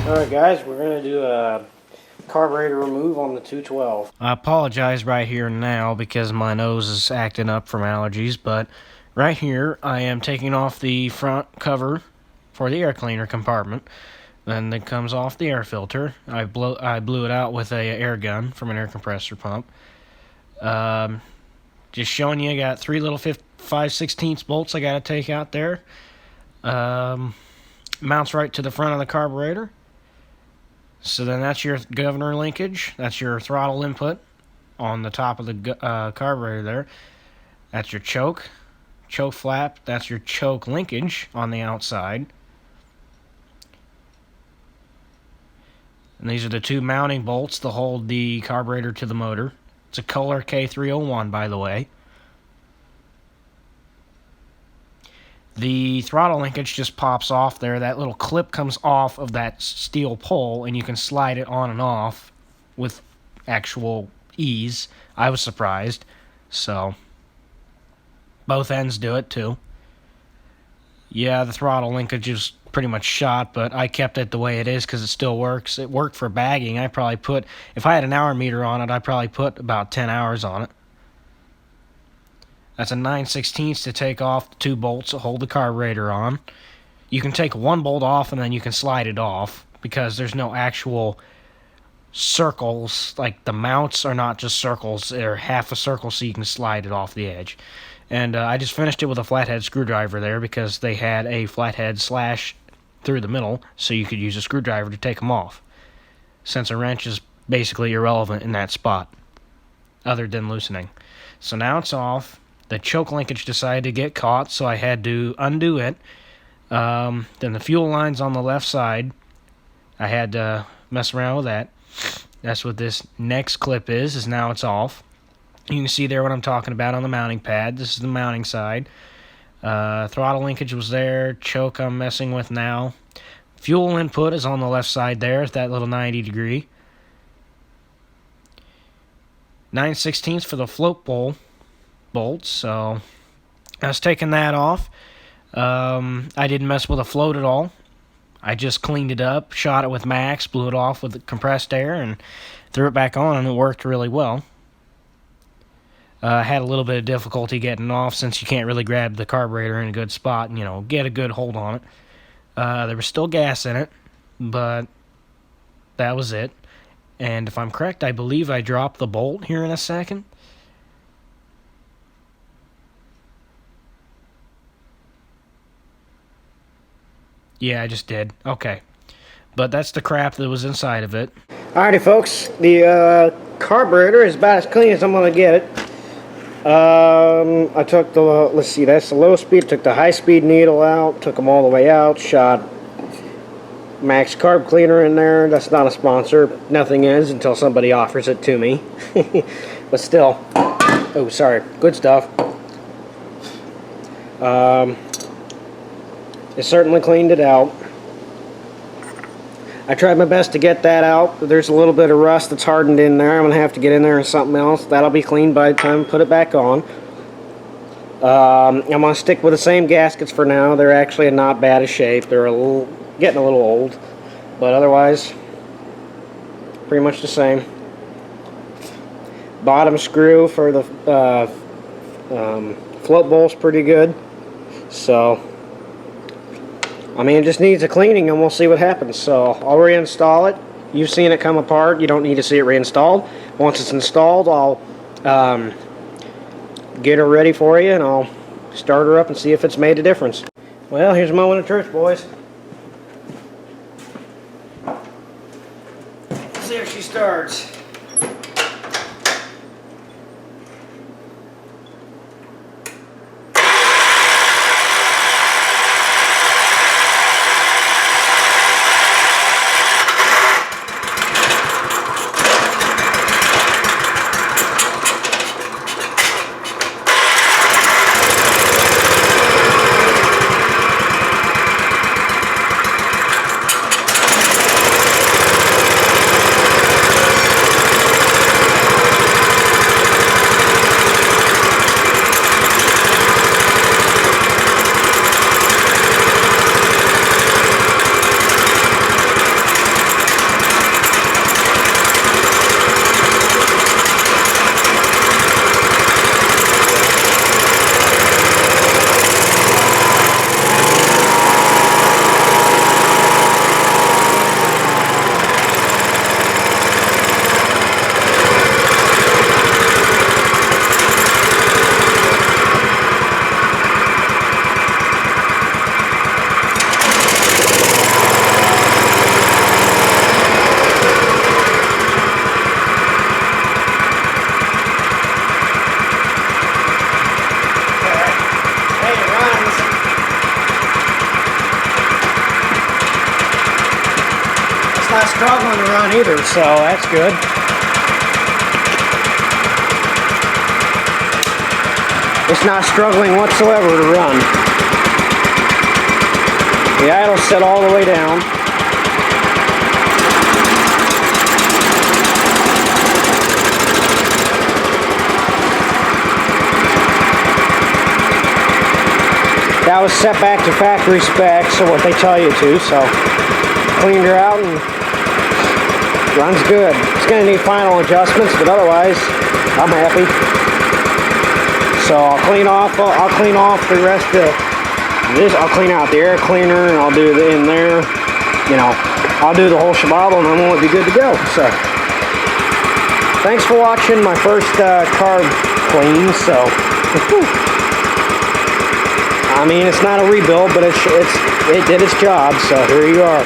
Alright guys, we're going to do a carburetor remove on the 212. I apologize right here and now because my nose is acting up from allergies, but right here I am taking off the front cover for the air cleaner compartment. Then it comes off the air filter. I blew it out with a air gun from an air compressor pump. Just showing you, I got three little 5/16 bolts I got to take out there. Mounts right to the front of the carburetor. So then that's your governor linkage. That's your throttle input on the top of the carburetor there. That's your choke flap. That's your choke linkage on the outside. And these are the two mounting bolts to hold the carburetor to the motor. It's a Kohler K301, by the way. The throttle linkage just pops off there. That little clip comes off of that steel pole, and you can slide it on and off with actual ease. I was surprised. So, both ends do it, too. Yeah, the throttle linkage is pretty much shot, but I kept it the way it is because it still works. It worked for bagging. If I had an hour meter on it, I'd probably put about 10 hours on it. That's a 9/16 to take off the two bolts that hold the carburetor on. You can take one bolt off and then you can slide it off because there's no actual circles. Like the mounts are not just circles, they're half a circle so you can slide it off the edge. And I just finished it with a flathead screwdriver there because they had a flathead slash through the middle so you could use a screwdriver to take them off. Since a wrench is basically irrelevant in that spot other than loosening. So now it's off. The choke linkage decided to get caught, so I had to undo it. Then the fuel line's on the left side. I had to mess around with that. That's what this next clip is now it's off. You can see there what I'm talking about on the mounting pad. This is the mounting side. Throttle linkage was there. Choke I'm messing with now. Fuel input is on the left side there, that little 90 degree. 9/16 for the float bolts, so I was taking that off. I didn't mess with the float at all. I just cleaned it up, shot it with max, blew it off with compressed air, and threw it back on, and it worked really well. I had a little bit of difficulty getting off since you can't really grab the carburetor in a good spot and get a good hold on it. There was still gas in it, but that was it. And if I'm correct, I believe I dropped the bolt here in a second. Yeah, I just did. Okay. But that's the crap that was inside of it. Alrighty, folks. The carburetor is about as clean as I'm going to get it. I took the, let's see, that's the low speed. Took the high speed needle out. Took them all the way out. Shot Max Carb cleaner in there. That's not a sponsor. Nothing is until somebody offers it to me. But still. Oh, sorry. Good stuff. It certainly cleaned it out. I tried my best to get that out, but there's a little bit of rust that's hardened in there. I'm going to have to get in there and something else. That'll be cleaned by the time I put it back on. I'm going to stick with the same gaskets for now. They're actually in not bad a shape. They're getting a little old, but otherwise, pretty much the same. Bottom screw for the float bolt's pretty good. So, I mean, it just needs a cleaning and we'll see what happens. So I'll reinstall it. You've seen it come apart. You don't need to see it reinstalled. Once it's installed, I'll get her ready for you and I'll start her up and see if it's made a difference. Well, here's a moment of truth, boys. See if she starts. not struggling to run either, so that's good. It's not struggling whatsoever to run. The idle set all the way down. That was set back to factory specs, so what they tell you to, so cleaned her out and runs good. It's going to need final adjustments, but otherwise, I'm happy. So I'll clean off the rest of this. I'll clean out the air cleaner, and I'll do the in there. You know, I'll do the whole shababble, and then we'll be good to go. So thanks for watching my first carb clean. So I mean, it's not a rebuild, but it did its job. So here you are.